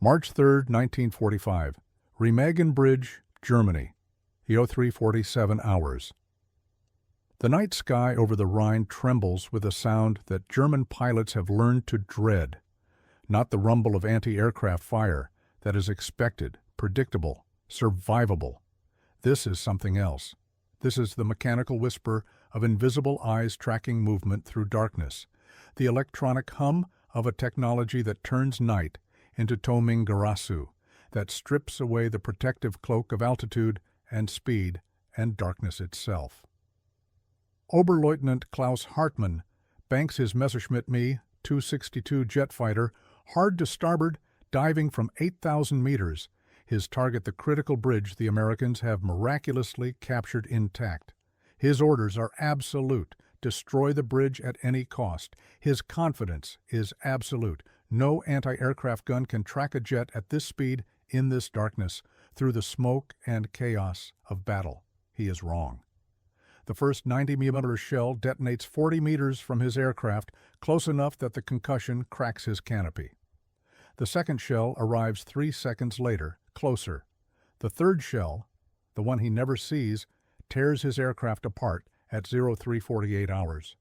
March 3, 1945. Remagen Bridge, Germany. EO 3:47 hours. The night sky over the Rhine trembles with a sound that German pilots have learned to dread. Not the rumble of anti-aircraft fire that is expected, predictable, survivable. This is something else. This is the mechanical whisper of invisible eyes tracking movement through darkness, the electronic hum of a technology that turns night into Toming Garasu, that strips away the protective cloak of altitude and speed and darkness itself. Oberleutnant Klaus Hartmann banks his Messerschmitt Me 262 jet fighter hard to starboard, diving from 8,000 meters, his target the critical bridge the Americans have miraculously captured intact. His orders are absolute: destroy the bridge at any cost. His confidence is absolute. No anti-aircraft gun can track a jet at this speed, in this darkness, through the smoke and chaos of battle. He is wrong. The first 90mm shell detonates 40 meters from his aircraft, close enough that the concussion cracks his canopy. The second shell arrives 3 seconds later, closer. The third shell, the one he never sees, tears his aircraft apart at 03:48 hours.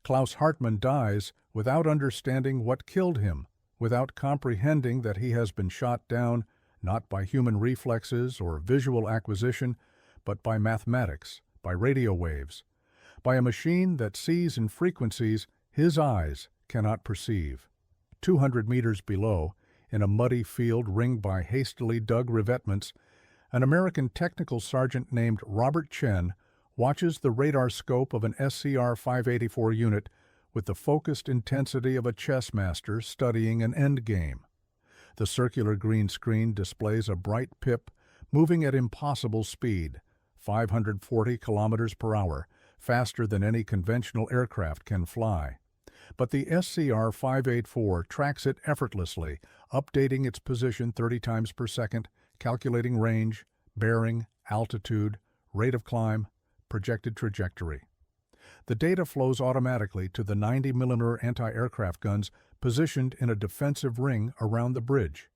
Klaus Hartmann dies without understanding what killed him, without comprehending that he has been shot down not by human reflexes or visual acquisition, but by mathematics, by radio waves, by a machine that sees in frequencies his eyes cannot perceive. 200 meters below, in a muddy field ringed by hastily dug revetments, an American technical sergeant named Robert Chen watches the radar scope of an SCR-584 unit with the focused intensity of a chess master studying an endgame. The circular green screen displays a bright pip moving at impossible speed, 540 kilometers per hour, faster than any conventional aircraft can fly. But the SCR-584 tracks it effortlessly, updating its position 30 times per second, calculating range, bearing, altitude, rate of climb, projected trajectory. The data flows automatically to the 90mm anti-aircraft guns positioned in a defensive ring around the bridge.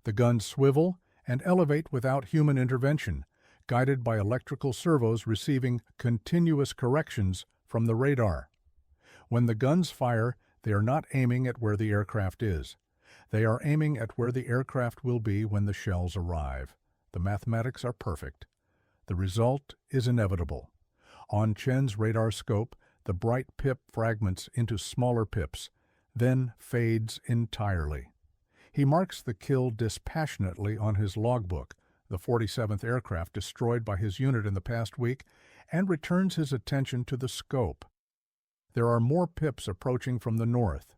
The guns swivel and elevate without human intervention, guided by electrical servos receiving continuous corrections from the radar. When the guns fire, they are not aiming at where the aircraft is. They are aiming at where the aircraft will be when the shells arrive. The mathematics are perfect. The result is inevitable. On Chen's radar scope, the bright pip fragments into smaller pips, then fades entirely. He marks the kill dispassionately on his logbook, the 47th aircraft destroyed by his unit in the past week, and returns his attention to the scope. There are more pips approaching from the north.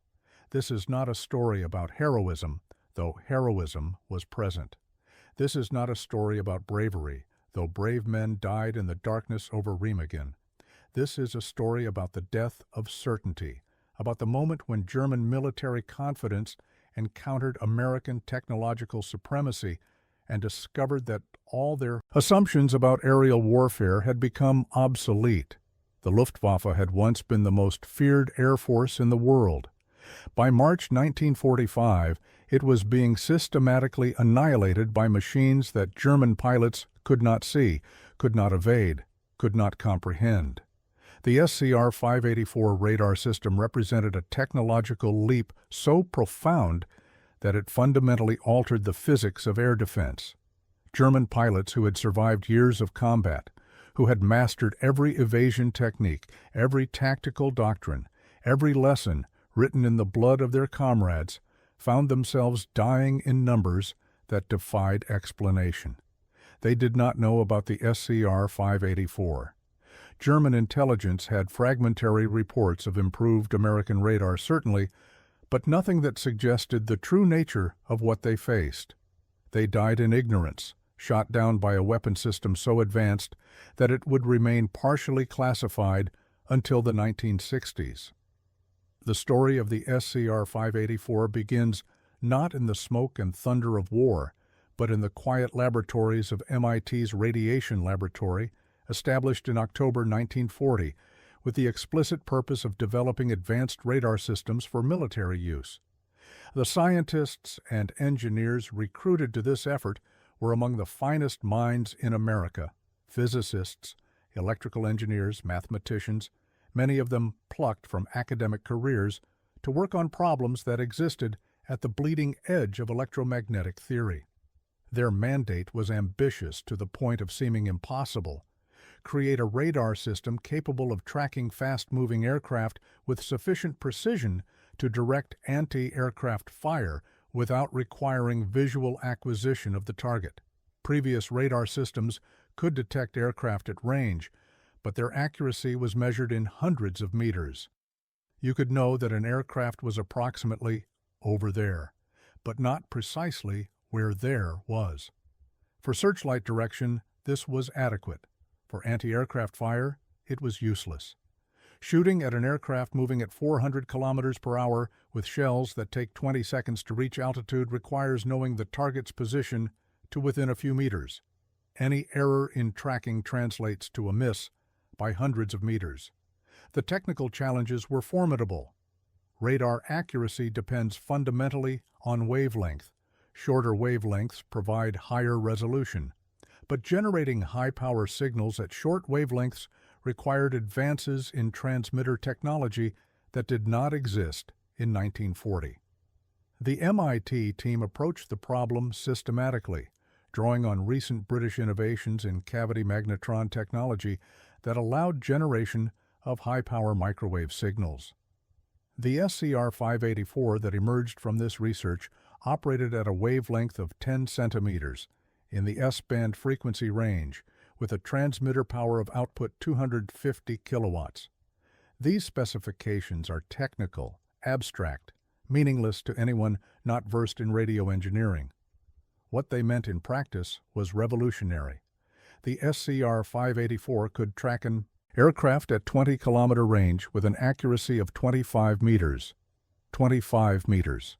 This is not a story about heroism, though heroism was present. This is not a story about bravery, though brave men died in the darkness over Remagen. This is a story about the death of certainty, about the moment when German military confidence encountered American technological supremacy and discovered that all their assumptions about aerial warfare had become obsolete. The Luftwaffe had once been the most feared air force in the world. By March 1945, it was being systematically annihilated by machines that German pilots could not see, could not evade, could not comprehend. The SCR-584 radar system represented a technological leap so profound that it fundamentally altered the physics of air defense. German pilots who had survived years of combat, who had mastered every evasion technique, every tactical doctrine, every lesson written in the blood of their comrades, found themselves dying in numbers that defied explanation. They did not know about the SCR-584. German intelligence had fragmentary reports of improved American radar, certainly, but nothing that suggested the true nature of what they faced. They died in ignorance, shot down by a weapon system so advanced that it would remain partially classified until the 1960s. The story of the SCR-584 begins not in the smoke and thunder of war, but in the quiet laboratories of MIT's Radiation Laboratory, established in October 1940, with the explicit purpose of developing advanced radar systems for military use. The scientists and engineers recruited to this effort were among the finest minds in America: physicists, electrical engineers, mathematicians, many of them plucked from academic careers to work on problems that existed at the bleeding edge of electromagnetic theory. Their mandate was ambitious to the point of seeming impossible: create a radar system capable of tracking fast-moving aircraft with sufficient precision to direct anti-aircraft fire without requiring visual acquisition of the target. Previous radar systems could detect aircraft at range, but their accuracy was measured in hundreds of meters. You could know that an aircraft was approximately over there, but not precisely where there was. For searchlight direction, this was adequate. For anti-aircraft fire, it was useless. Shooting at an aircraft moving at 400 kilometers per hour with shells that take 20 seconds to reach altitude requires knowing the target's position to within a few meters. Any error in tracking translates to a miss by hundreds of meters. The technical challenges were formidable. Radar accuracy depends fundamentally on wavelength. Shorter wavelengths provide higher resolution, but generating high-power signals at short wavelengths required advances in transmitter technology that did not exist in 1940. The MIT team approached the problem systematically, drawing on recent British innovations in cavity magnetron technology that allowed generation of high-power microwave signals. The SCR-584 that emerged from this research operated at a wavelength of 10 centimeters in the S-band frequency range, with a transmitter power of output 250 kilowatts. These specifications are technical, abstract, meaningless to anyone not versed in radio engineering. What they meant in practice was revolutionary. The SCR-584 could track an aircraft at 20-kilometer range with an accuracy of 25 meters. 25 meters.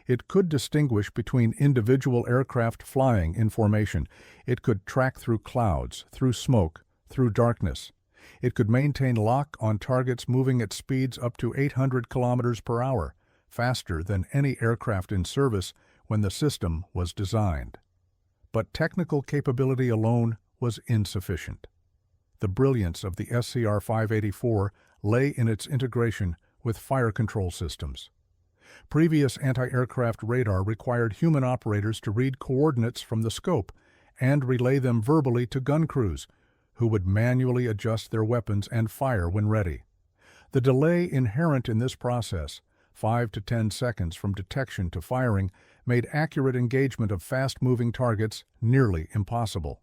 It could distinguish between individual aircraft flying in formation. It could track through clouds, through smoke, through darkness. It could maintain lock on targets moving at speeds up to 800 kilometers per hour, faster than any aircraft in service when the system was designed. But technical capability alone was insufficient. The brilliance of the SCR-584 lay in its integration with fire control systems. Previous anti-aircraft radar required human operators to read coordinates from the scope and relay them verbally to gun crews, who would manually adjust their weapons and fire when ready. The delay inherent in this process, 5 to 10 seconds from detection to firing, made accurate engagement of fast-moving targets nearly impossible.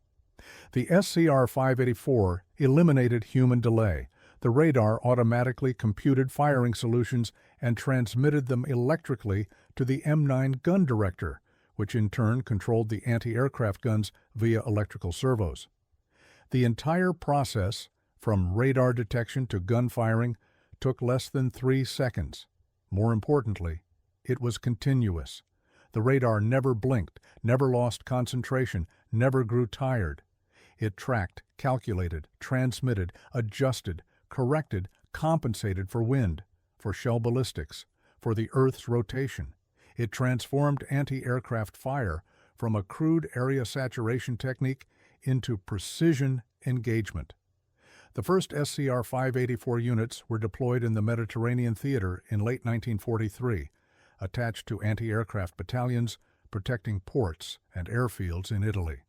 The SCR-584 eliminated human delay. The radar automatically computed firing solutions and transmitted them electrically to the M9 gun director, which in turn controlled the anti-aircraft guns via electrical servos. The entire process, from radar detection to gun firing, took less than 3 seconds. More importantly, it was continuous. The radar never blinked, never lost concentration, never grew tired. It tracked, calculated, transmitted, adjusted, corrected, compensated for wind, for shell ballistics, for the Earth's rotation. It transformed anti-aircraft fire from a crude area saturation technique into precision engagement. The first SCR-584 units were deployed in the Mediterranean theater in late 1943, attached to anti-aircraft battalions protecting ports and airfields in Italy.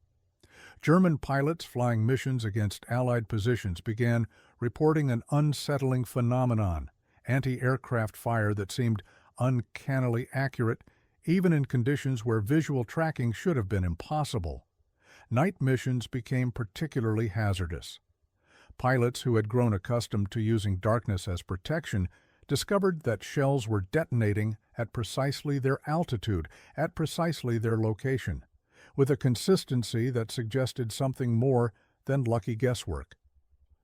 German pilots flying missions against Allied positions began reporting an unsettling phenomenon: anti-aircraft fire that seemed uncannily accurate even in conditions where visual tracking should have been impossible. Night missions became particularly hazardous. Pilots who had grown accustomed to using darkness as protection discovered that shells were detonating at precisely their altitude, at precisely their location, with a consistency that suggested something more than lucky guesswork.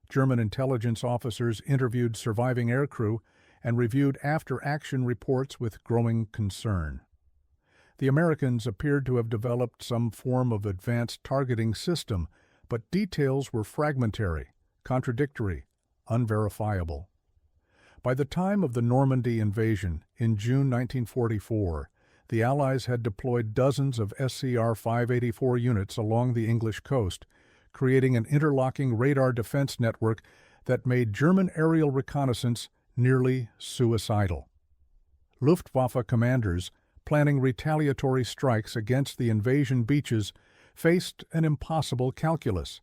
German intelligence officers interviewed surviving aircrew and reviewed after-action reports with growing concern. The Americans appeared to have developed some form of advanced targeting system, but details were fragmentary, contradictory, unverifiable. By the time of the Normandy invasion in June 1944, the Allies had deployed dozens of SCR-584 units along the English coast, creating an interlocking radar defense network that made German aerial reconnaissance nearly suicidal. Luftwaffe commanders, planning retaliatory strikes against the invasion beaches, faced an impossible calculus.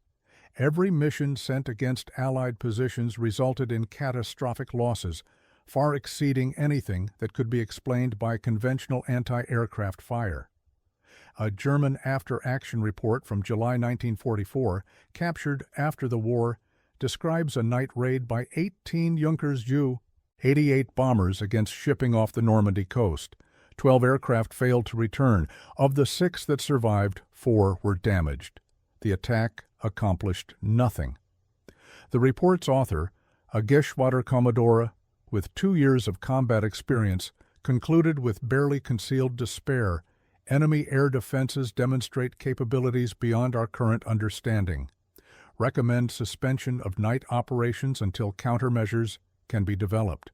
Every mission sent against Allied positions resulted in catastrophic losses, far exceeding anything that could be explained by conventional anti-aircraft fire. A German after-action report from July 1944, captured after the war, describes a night raid by 18 Junkers Ju-88 bombers against shipping off the Normandy coast. 12 aircraft failed to return. Of the 6 that survived, 4 were damaged. The attack accomplished nothing. The report's author, a Geschwader Commodore with 2 years of combat experience, concluded with barely concealed despair, enemy air defenses demonstrate capabilities beyond our current understanding. Recommend suspension of night operations until countermeasures can be developed.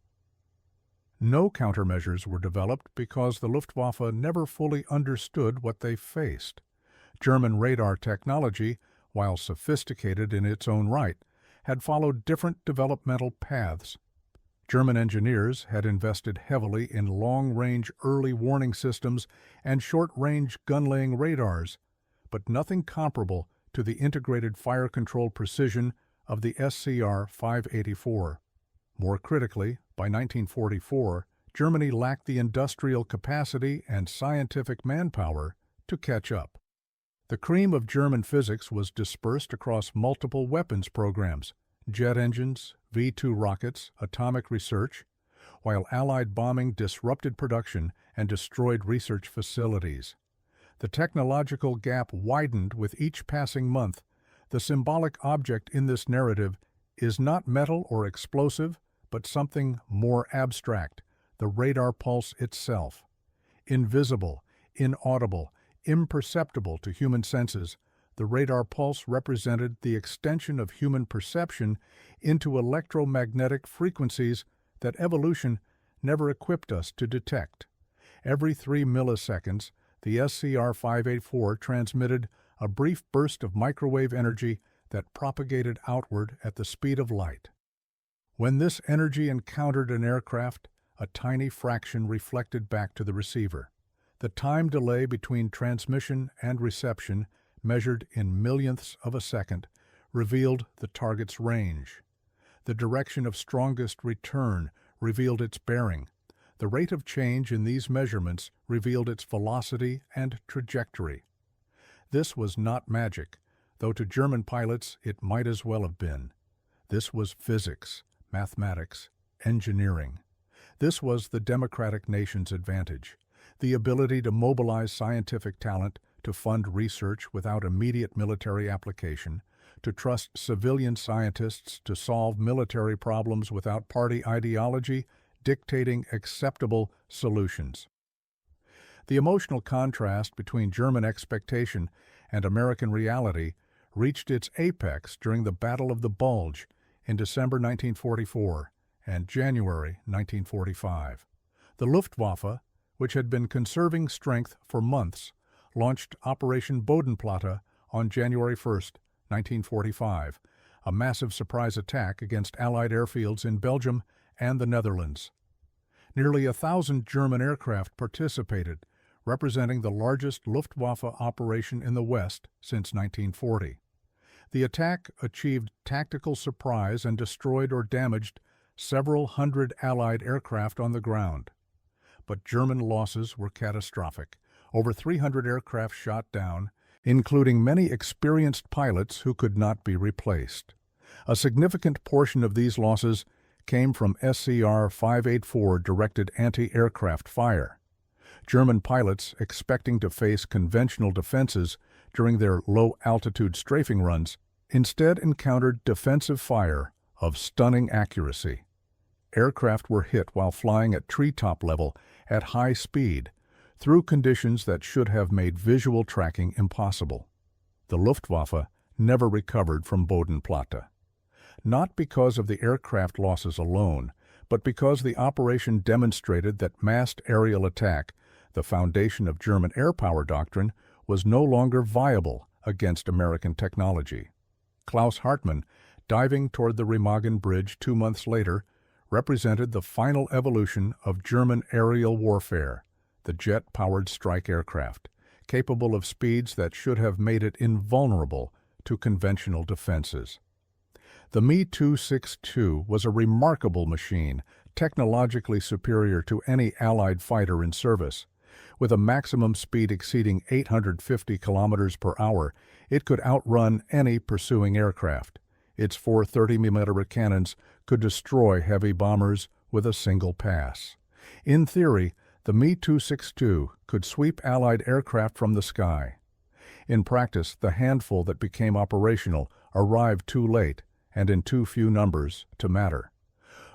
No countermeasures were developed because the Luftwaffe never fully understood what they faced. German radar technology, while sophisticated in its own right, had followed different developmental paths. German engineers had invested heavily in long-range early warning systems and short-range gun-laying radars, but nothing comparable to the integrated fire control precision of the SCR-584. More critically, by 1944, Germany lacked the industrial capacity and scientific manpower to catch up. The cream of German physics was dispersed across multiple weapons programs, jet engines, V-2 rockets, atomic research, while Allied bombing disrupted production and destroyed research facilities. The technological gap widened with each passing month. The symbolic object in this narrative is not metal or explosive, but something more abstract, the radar pulse itself. Invisible, inaudible, imperceptible to human senses, the radar pulse represented the extension of human perception into electromagnetic frequencies that evolution never equipped us to detect. Every 3 milliseconds, the SCR-584 transmitted a brief burst of microwave energy that propagated outward at the speed of light. When this energy encountered an aircraft, a tiny fraction reflected back to the receiver. The time delay between transmission and reception, measured in millionths of a second, revealed the target's range. The direction of strongest return revealed its bearing. The rate of change in these measurements revealed its velocity and trajectory. This was not magic, though to German pilots it might as well have been. This was physics, mathematics, engineering. This was the democratic nation's advantage, the ability to mobilize scientific talent, to fund research without immediate military application, to trust civilian scientists to solve military problems without party ideology dictating acceptable solutions. The emotional contrast between German expectation and American reality reached its apex during the Battle of the Bulge in December 1944 and January 1945. The Luftwaffe, which had been conserving strength for months, launched Operation Bodenplatte on January 1, 1945, a massive surprise attack against Allied airfields in Belgium and the Netherlands. Nearly 1,000 German aircraft participated, representing the largest Luftwaffe operation in the West since 1940. The attack achieved tactical surprise and destroyed or damaged several hundred Allied aircraft on the ground. But German losses were catastrophic. Over 300 aircraft shot down, including many experienced pilots who could not be replaced. A significant portion of these losses came from SCR-584 directed anti-aircraft fire. German pilots, expecting to face conventional defenses during their low-altitude strafing runs, instead encountered defensive fire of stunning accuracy. Aircraft were hit while flying at treetop level at high speed, through conditions that should have made visual tracking impossible. The Luftwaffe never recovered from Bodenplatte. Not because of the aircraft losses alone, but because the operation demonstrated that massed aerial attack, the foundation of German air power doctrine, was no longer viable against American technology. Klaus Hartmann, diving toward the Remagen Bridge 2 months later, represented the final evolution of German aerial warfare, the jet-powered strike aircraft, capable of speeds that should have made it invulnerable to conventional defenses. The Me-262 was a remarkable machine, technologically superior to any Allied fighter in service. With a maximum speed exceeding 850 kilometers per hour, it could outrun any pursuing aircraft. Its 4 30mm cannons could destroy heavy bombers with a single pass. In theory, the Me-262 could sweep Allied aircraft from the sky. In practice, the handful that became operational arrived too late and in too few numbers to matter.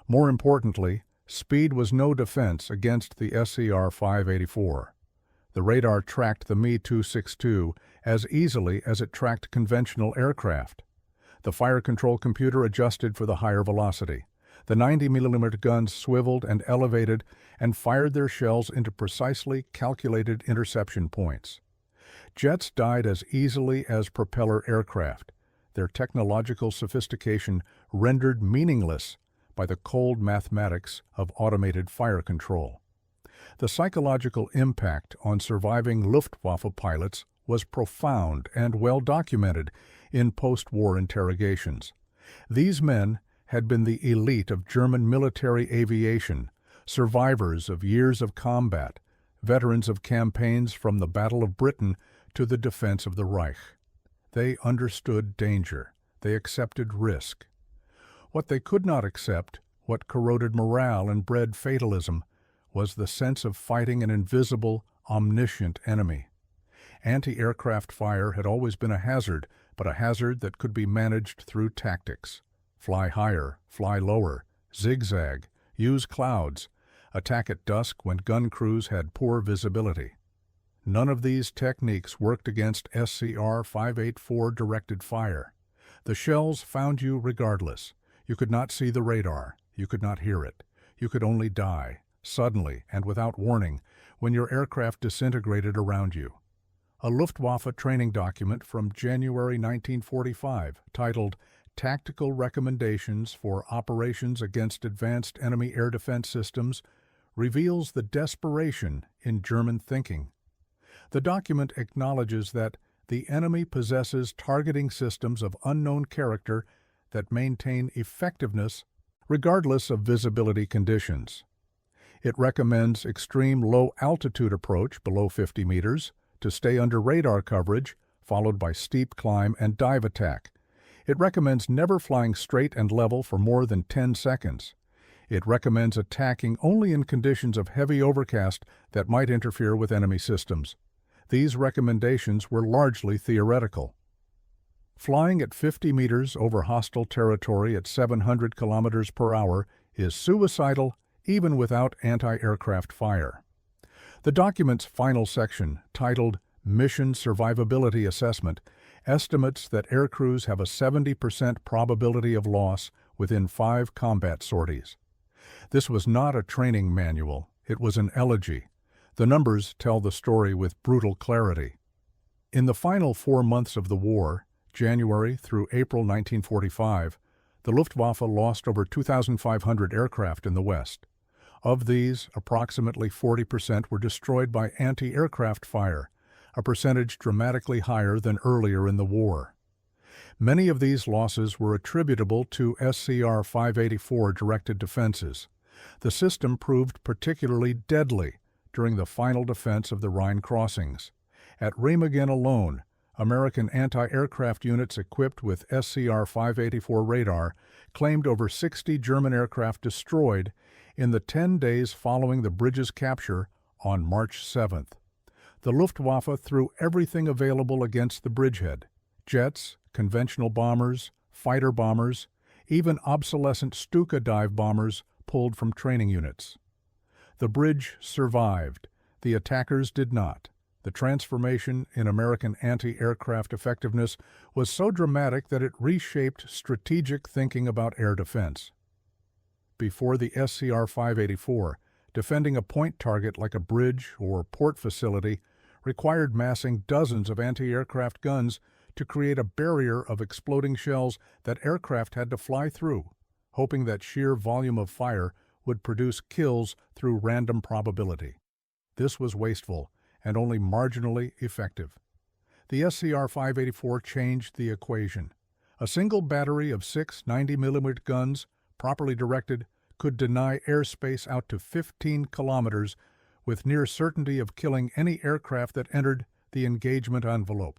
More importantly, speed was no defense against the SCR-584. The radar tracked the Me-262 as easily as it tracked conventional aircraft. The fire control computer adjusted for the higher velocity. The 90mm guns swiveled and elevated and fired their shells into precisely calculated interception points. Jets died as easily as propeller aircraft, their technological sophistication rendered meaningless by the cold mathematics of automated fire control. The psychological impact on surviving Luftwaffe pilots was profound and well documented in post-war interrogations. These men had been the elite of German military aviation, survivors of years of combat, veterans of campaigns from the Battle of Britain to the defense of the Reich. They understood danger. They accepted risk. What they could not accept, what corroded morale and bred fatalism, was the sense of fighting an invisible, omniscient enemy. Anti-aircraft fire had always been a hazard, but a hazard that could be managed through tactics. Fly higher, fly lower, zigzag, use clouds, attack at dusk when gun crews had poor visibility. None of these techniques worked against SCR-584 directed fire. The shells found you regardless. You could not see the radar. You could not hear it. You could only die, suddenly and without warning, when your aircraft disintegrated around you. A Luftwaffe training document from January 1945, titled Tactical Recommendations for Operations Against Advanced Enemy Air Defense Systems, reveals the desperation in German thinking. The document acknowledges that the enemy possesses targeting systems of unknown character that maintain effectiveness regardless of visibility conditions. It recommends extreme low-altitude approach below 50 meters to stay under radar coverage, followed by steep climb and dive attack. It recommends never flying straight and level for more than 10 seconds. It recommends attacking only in conditions of heavy overcast that might interfere with enemy systems. These recommendations were largely theoretical. Flying at 50 meters over hostile territory at 700 kilometers per hour is suicidal even without anti-aircraft fire. The document's final section, titled Mission Survivability Assessment, estimates that aircrews have a 70% probability of loss within 5 combat sorties. This was not a training manual, it was an elegy. The numbers tell the story with brutal clarity. In the final 4 months of the war, January through April 1945, the Luftwaffe lost over 2,500 aircraft in the West. Of these, approximately 40% were destroyed by anti-aircraft fire, a percentage dramatically higher than earlier in the war. Many of these losses were attributable to SCR-584 directed defenses. The system proved particularly deadly during the final defense of the Rhine crossings. At Remagen alone, American anti-aircraft units equipped with SCR-584 radar claimed over 60 German aircraft destroyed in the 10 days following the bridge's capture on March 7th. The Luftwaffe threw everything available against the bridgehead: jets, conventional bombers, fighter bombers, even obsolescent Stuka dive bombers pulled from training units. The bridge survived. The attackers did not. The transformation in American anti-aircraft effectiveness was so dramatic that it reshaped strategic thinking about air defense. before the SCR-584, defending a point target like a bridge or port facility required massing dozens of anti-aircraft guns to create a barrier of exploding shells that aircraft had to fly through, hoping that sheer volume of fire would produce kills through random probability. This was wasteful and only marginally effective. The SCR-584 changed the equation. A single battery of 6 90mm guns, properly directed, could deny airspace out to 15 kilometers with near certainty of killing any aircraft that entered the engagement envelope.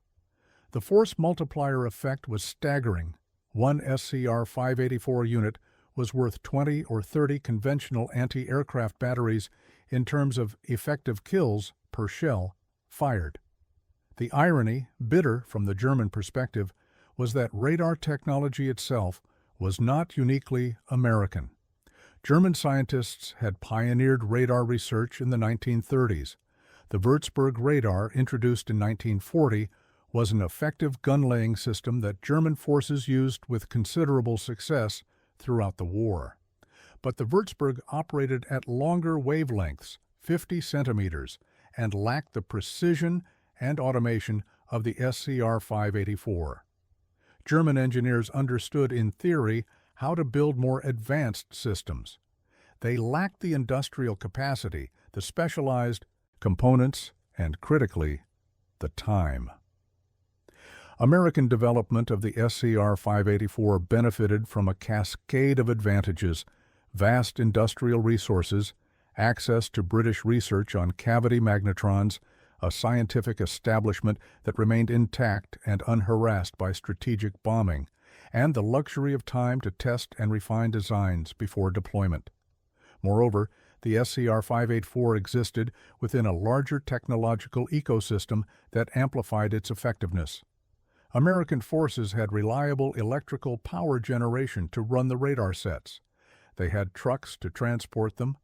The force multiplier effect was staggering. One SCR-584 unit was worth 20 or 30 conventional anti-aircraft batteries in terms of effective kills per shell fired. The irony, bitter from the German perspective, was that radar technology itself was not uniquely American. German scientists had pioneered radar research in the 1930s. The Würzburg radar, introduced in 1940, was an effective gun-laying system that German forces used with considerable success throughout the war. But the Würzburg operated at longer wavelengths, 50 centimeters, and lacked the precision and automation of the SCR-584. German engineers understood in theory how to build more advanced systems. They lacked the industrial capacity, the specialized components, and critically, the time. American development of the SCR-584 benefited from a cascade of advantages: vast industrial resources, access to British research on cavity magnetrons, a scientific establishment that remained intact and unharassed by strategic bombing, and the luxury of time to test and refine designs before deployment. Moreover, the SCR-584 existed within a larger technological ecosystem that amplified its effectiveness. American forces had reliable electrical power generation to run the radar sets. They had trucks to transport them.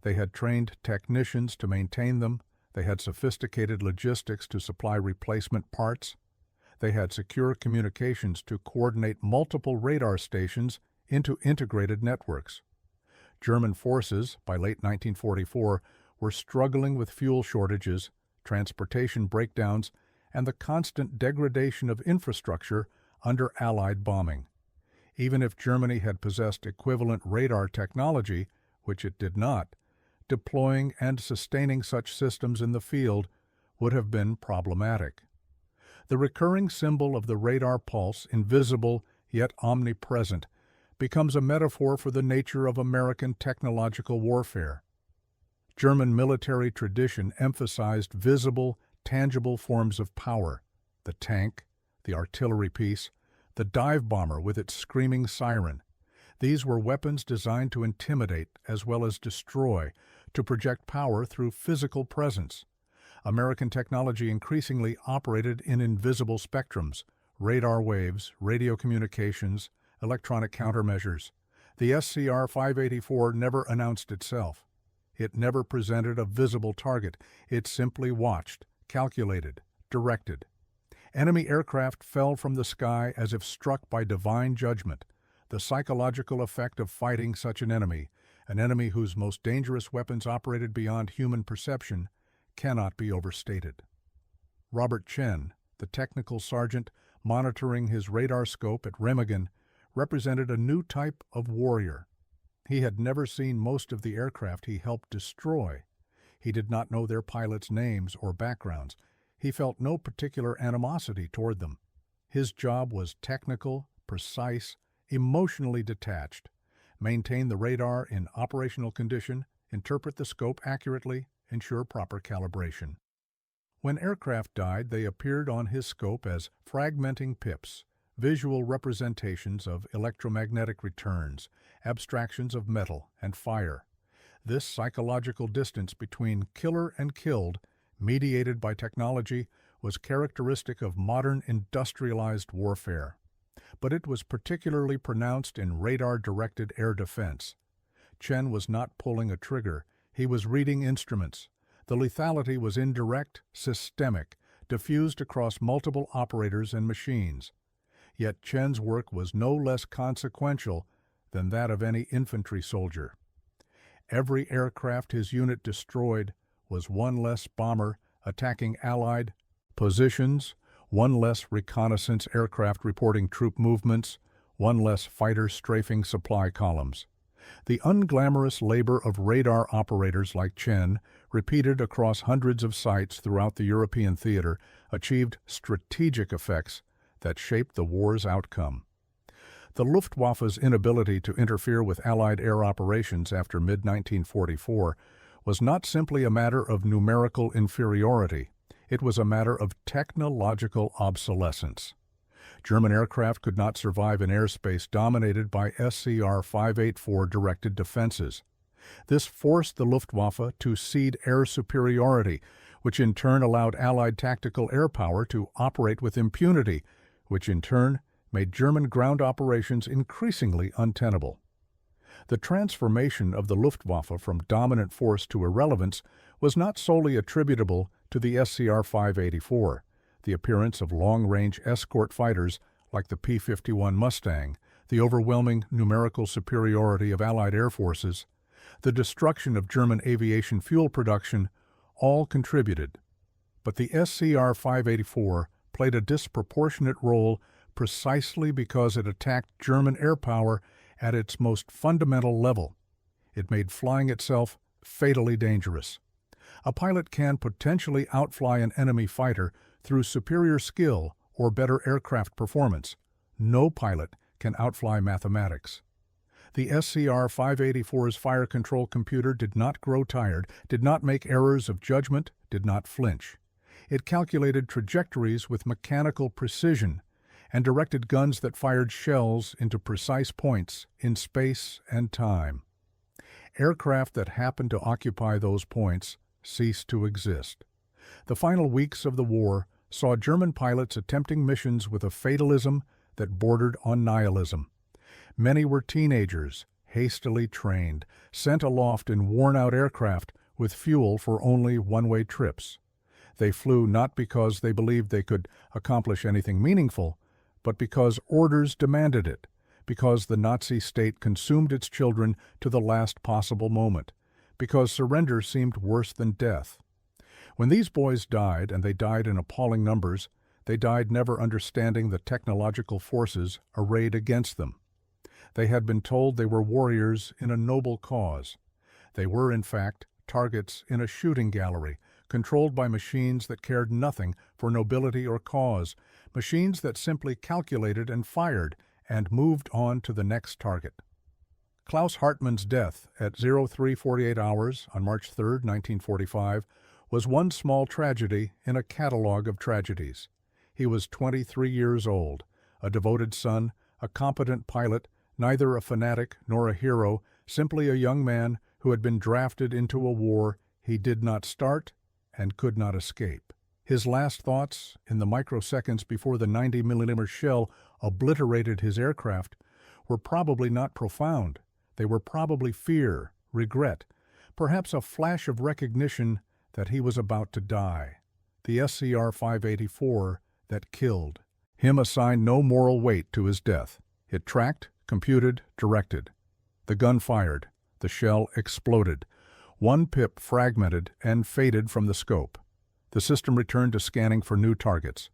They had trained technicians to maintain them. They had sophisticated logistics to supply replacement parts. They had secure communications to coordinate multiple radar stations into integrated networks. German forces, by late 1944, were struggling with fuel shortages, transportation breakdowns, and the constant degradation of infrastructure under Allied bombing. Even if Germany had possessed equivalent radar technology, which it did not, deploying and sustaining such systems in the field would have been problematic. The recurring symbol of the radar pulse, invisible yet omnipresent, becomes a metaphor for the nature of American technological warfare. German military tradition emphasized visible, tangible forms of power: the tank, the artillery piece, the dive bomber with its screaming siren. These were weapons designed to intimidate as well as destroy, to project power through physical presence. American technology increasingly operated in invisible spectrums: radar waves, radio communications, electronic countermeasures. The SCR-584 never announced itself. It never presented a visible target. It simply watched, calculated, directed. Enemy aircraft fell from the sky as if struck by divine judgment. The psychological effect of fighting such an enemy whose most dangerous weapons operated beyond human perception, cannot be overstated. Robert Chen, the technical sergeant monitoring his radar scope at Remagen, represented a new type of warrior. He had never seen most of the aircraft he helped destroy. He did not know their pilots' names or backgrounds. He felt no particular animosity toward them. His job was technical, precise, emotionally detached: maintain the radar in operational condition, interpret the scope accurately, ensure proper calibration. When aircraft died, they appeared on his scope as fragmenting pips, visual representations of electromagnetic returns, abstractions of metal and fire. This psychological distance between killer and killed, mediated by technology, was characteristic of modern industrialized warfare. But it was particularly pronounced in radar-directed air defense. Chen was not pulling a trigger, he was reading instruments. The lethality was indirect, systemic, diffused across multiple operators and machines. Yet Chen's work was no less consequential than that of any infantry soldier. Every aircraft his unit destroyed was one less bomber attacking Allied positions, one less reconnaissance aircraft reporting troop movements, one less fighter strafing supply columns. The unglamorous labor of radar operators like Chen, repeated across hundreds of sites throughout the European theater, achieved strategic effects that shaped the war's outcome. The Luftwaffe's inability to interfere with Allied air operations after mid-1944 was not simply a matter of numerical inferiority, it was a matter of technological obsolescence. German aircraft could not survive in airspace dominated by SCR-584 directed defenses. This forced the Luftwaffe to cede air superiority, which in turn allowed Allied tactical air power to operate with impunity, which in turn made German ground operations increasingly untenable. The transformation of the Luftwaffe from dominant force to irrelevance was not solely attributable to the SCR-584. The appearance of long-range escort fighters like the P-51 Mustang, the overwhelming numerical superiority of Allied air forces, the destruction of German aviation fuel production, all contributed. But the SCR-584 played a disproportionate role precisely because it attacked German air power at its most fundamental level. It made flying itself fatally dangerous. A pilot can potentially outfly an enemy fighter through superior skill or better aircraft performance. No pilot can outfly mathematics. The SCR-584's fire control computer did not grow tired, did not make errors of judgment, did not flinch. It calculated trajectories with mechanical precision and directed guns that fired shells into precise points in space and time. Aircraft that happened to occupy those points ceased to exist. The final weeks of the war saw German pilots attempting missions with a fatalism that bordered on nihilism. Many were teenagers, hastily trained, sent aloft in worn-out aircraft with fuel for only one-way trips. They flew not because they believed they could accomplish anything meaningful, but because orders demanded it, because the Nazi state consumed its children to the last possible moment, because surrender seemed worse than death. When these boys died, and they died in appalling numbers, they died never understanding the technological forces arrayed against them. They had been told they were warriors in a noble cause. They were, in fact, targets in a shooting gallery, controlled by machines that cared nothing for nobility or cause, machines that simply calculated and fired and moved on to the next target. Klaus Hartmann's death at 03:48 hours on March 3, 1945, was one small tragedy in a catalog of tragedies. He was 23 years old, a devoted son, a competent pilot, neither a fanatic nor a hero, simply a young man who had been drafted into a war he did not start and could not escape. His last thoughts, in the microseconds before the 90mm shell obliterated his aircraft, were probably not profound. They were probably fear, regret, perhaps a flash of recognition that he was about to die. The SCR-584 that killed. Him assigned no moral weight to his death. It tracked, computed, directed. The gun fired. The shell exploded. One pip fragmented and faded from the scope. The system returned to scanning for new targets.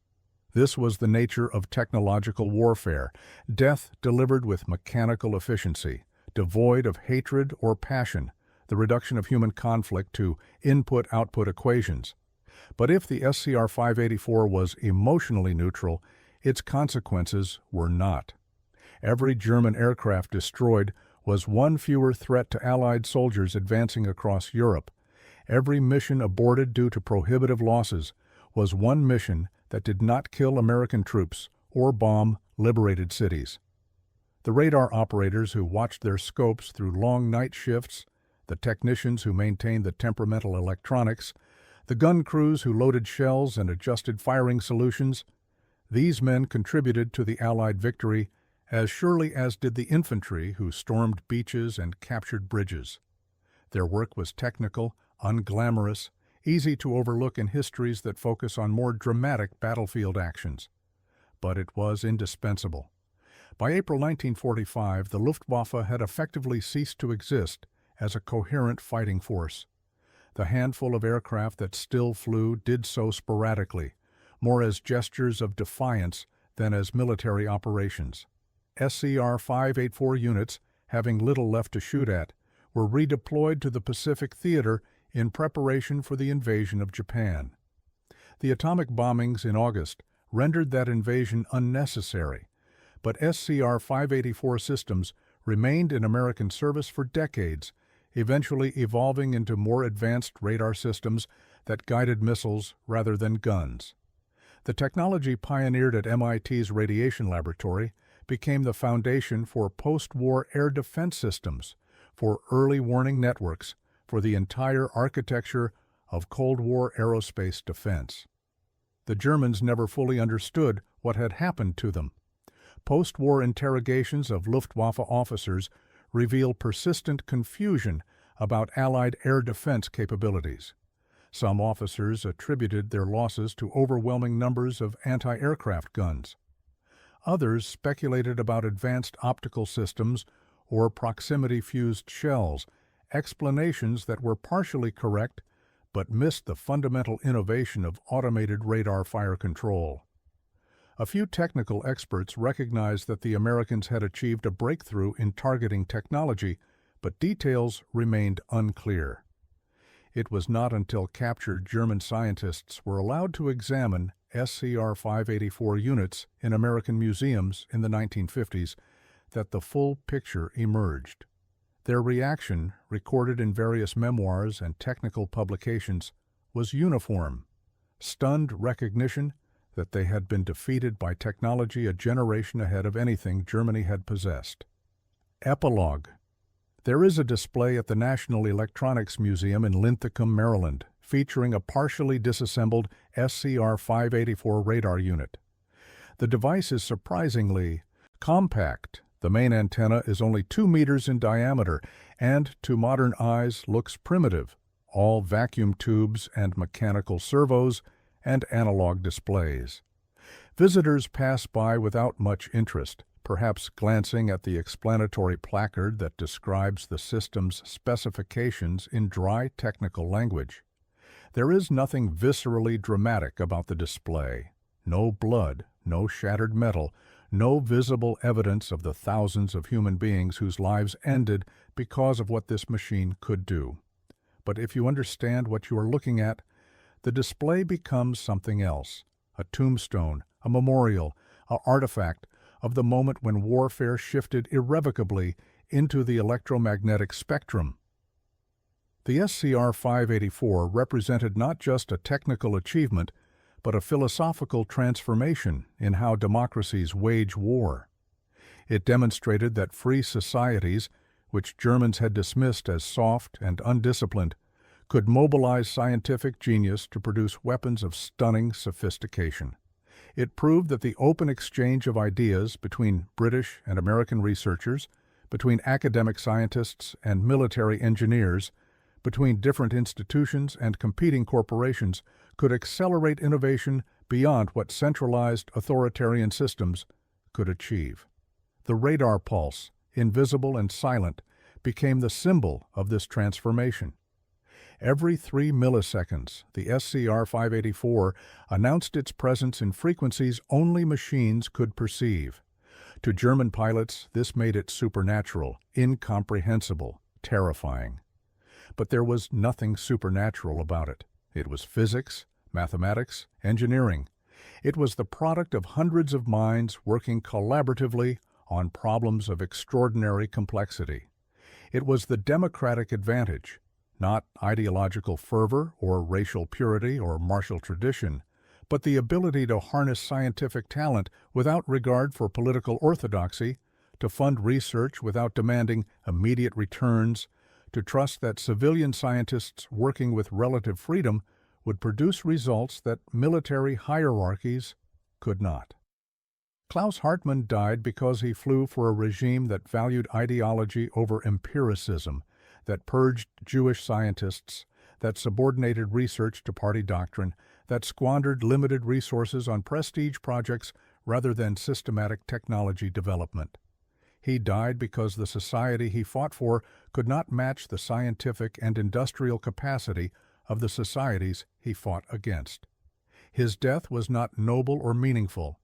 This was the nature of technological warfare, death delivered with mechanical efficiency, devoid of hatred or passion, the reduction of human conflict to input-output equations. But if the SCR-584 was emotionally neutral, its consequences were not. Every German aircraft destroyed was one fewer threat to Allied soldiers advancing across Europe. Every mission aborted due to prohibitive losses was one mission that did not kill American troops or bomb liberated cities. The radar operators who watched their scopes through long night shifts, the technicians who maintained the temperamental electronics, the gun crews who loaded shells and adjusted firing solutions, these men contributed to the Allied victory as surely as did the infantry who stormed beaches and captured bridges. Their work was technical, unglamorous, easy to overlook in histories that focus on more dramatic battlefield actions. But it was indispensable. By April 1945, the Luftwaffe had effectively ceased to exist as a coherent fighting force. The handful of aircraft that still flew did so sporadically, more as gestures of defiance than as military operations. SCR-584 units, having little left to shoot at, were redeployed to the Pacific Theater in preparation for the invasion of Japan. The atomic bombings in August rendered that invasion unnecessary, but SCR-584 systems remained in American service for decades, eventually evolving into more advanced radar systems that guided missiles rather than guns. The technology pioneered at MIT's Radiation Laboratory became the foundation for post-war air defense systems, for early warning networks, for the entire architecture of Cold War aerospace defense. The Germans never fully understood what had happened to them. Post-war interrogations of Luftwaffe officers reveal persistent confusion about Allied air defense capabilities. Some officers attributed their losses to overwhelming numbers of anti-aircraft guns. Others speculated about advanced optical systems or proximity-fused shells, explanations that were partially correct but missed the fundamental innovation of automated radar fire control. A few technical experts recognized that the Americans had achieved a breakthrough in targeting technology, but details remained unclear. It was not until captured German scientists were allowed to examine SCR-584 units in American museums in the 1950s that the full picture emerged. Their reaction, recorded in various memoirs and technical publications, was uniform: stunned recognition that they had been defeated by technology a generation ahead of anything Germany had possessed. Epilogue. There is a display at the National Electronics Museum in Linthicum, Maryland, featuring a partially disassembled SCR-584 radar unit. The device is surprisingly compact. The main antenna is only 2 meters in diameter and, to modern eyes, looks primitive, all vacuum tubes and mechanical servos and analog displays. Visitors pass by without much interest, perhaps glancing at the explanatory placard that describes the system's specifications in dry technical language. There is nothing viscerally dramatic about the display. No blood, no shattered metal, no visible evidence of the thousands of human beings whose lives ended because of what this machine could do. But if you understand what you are looking at, the display becomes something else: a tombstone, a memorial, an artifact of the moment when warfare shifted irrevocably into the electromagnetic spectrum. The SCR-584 represented not just a technical achievement, but a philosophical transformation in how democracies wage war. It demonstrated that free societies, which Germans had dismissed as soft and undisciplined, could mobilize scientific genius to produce weapons of stunning sophistication. It proved that the open exchange of ideas between British and American researchers, between academic scientists and military engineers, between different institutions and competing corporations, could accelerate innovation beyond what centralized authoritarian systems could achieve. The radar pulse, invisible and silent, became the symbol of this transformation. Every 3 milliseconds, the SCR-584 announced its presence in frequencies only machines could perceive. To German pilots, this made it supernatural, incomprehensible, terrifying. But there was nothing supernatural about it. It was physics, mathematics, engineering. It was the product of hundreds of minds working collaboratively on problems of extraordinary complexity. It was the democratic advantage, not ideological fervor or racial purity or martial tradition, but the ability to harness scientific talent without regard for political orthodoxy, to fund research without demanding immediate returns, to trust that civilian scientists working with relative freedom would produce results that military hierarchies could not. Klaus Hartmann died because he flew for a regime that valued ideology over empiricism, that purged Jewish scientists, that subordinated research to party doctrine, that squandered limited resources on prestige projects rather than systematic technology development. He died because the society he fought for could not match the scientific and industrial capacity of the societies he fought against. His death was not noble or meaningful.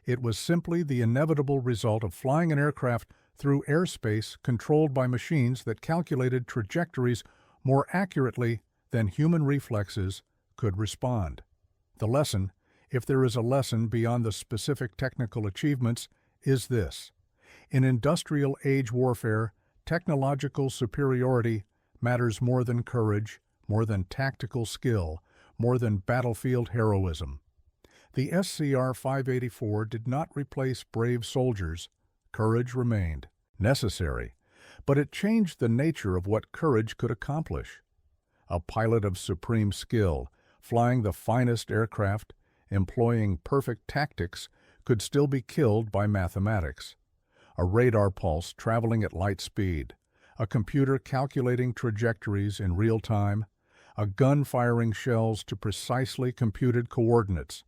It was simply the inevitable result of flying an aircraft through airspace controlled by machines that calculated trajectories more accurately than human reflexes could respond. The lesson, if there is a lesson beyond the specific technical achievements, is this. In industrial age warfare, technological superiority matters more than courage, more than tactical skill, more than battlefield heroism. The SCR-584 did not replace brave soldiers. Courage remained necessary, but it changed the nature of what courage could accomplish. A pilot of supreme skill, flying the finest aircraft, employing perfect tactics, could still be killed by mathematics. A radar pulse traveling at light speed, a computer calculating trajectories in real time, a gun firing shells to precisely computed coordinates.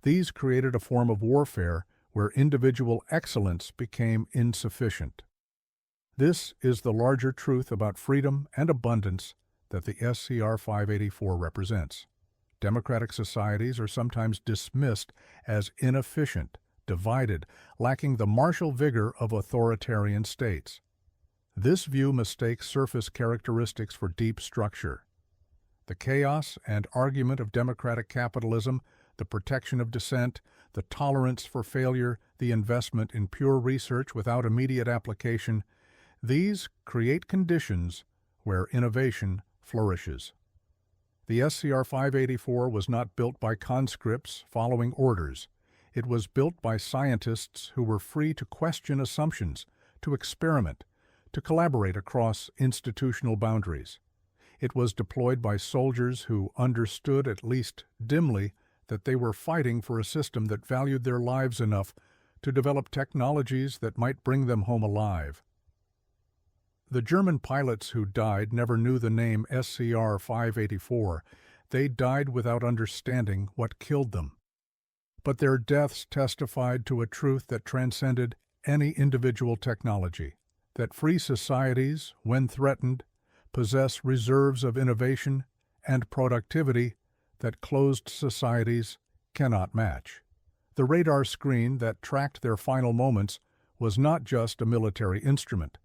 These created a form of warfare where individual excellence became insufficient. This is the larger truth about freedom and abundance that the SCR-584 represents. Democratic societies are sometimes dismissed as inefficient, divided, lacking the martial vigor of authoritarian states. This view mistakes surface characteristics for deep structure. The chaos and argument of democratic capitalism, the protection of dissent, the tolerance for failure, the investment in pure research without immediate application, these create conditions where innovation flourishes. The SCR-584 was not built by conscripts following orders. It was built by scientists who were free to question assumptions, to experiment, to collaborate across institutional boundaries. It was deployed by soldiers who understood, at least dimly, that they were fighting for a system that valued their lives enough to develop technologies that might bring them home alive. The German pilots who died never knew the name SCR-584. They died without understanding what killed them. But their deaths testified to a truth that transcended any individual technology, that free societies, when threatened, possess reserves of innovation and productivity that closed societies cannot match. The radar screen that tracked their final moments was not just a military instrument.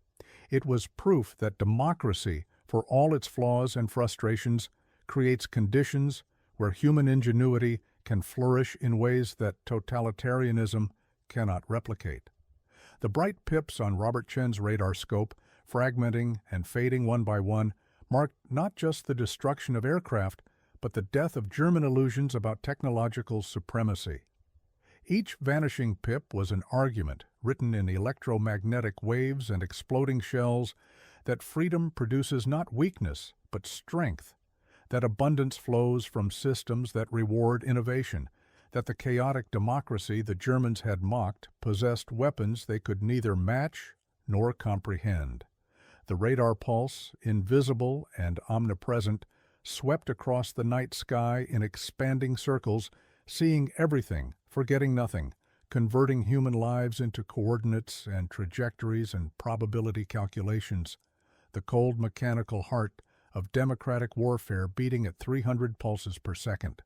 It was proof that democracy, for all its flaws and frustrations, creates conditions where human ingenuity can flourish in ways that totalitarianism cannot replicate. The bright pips on Robert Chen's radar scope, fragmenting and fading one by one, marked not just the destruction of aircraft, but the death of German illusions about technological supremacy. Each vanishing pip was an argument, written in electromagnetic waves and exploding shells, that freedom produces not weakness, but strength, that abundance flows from systems that reward innovation, that the chaotic democracy the Germans had mocked possessed weapons they could neither match nor comprehend. The radar pulse, invisible and omnipresent, swept across the night sky in expanding circles, seeing everything, forgetting nothing, converting human lives into coordinates and trajectories and probability calculations, the cold mechanical heart of democratic warfare beating at 300 pulses per second.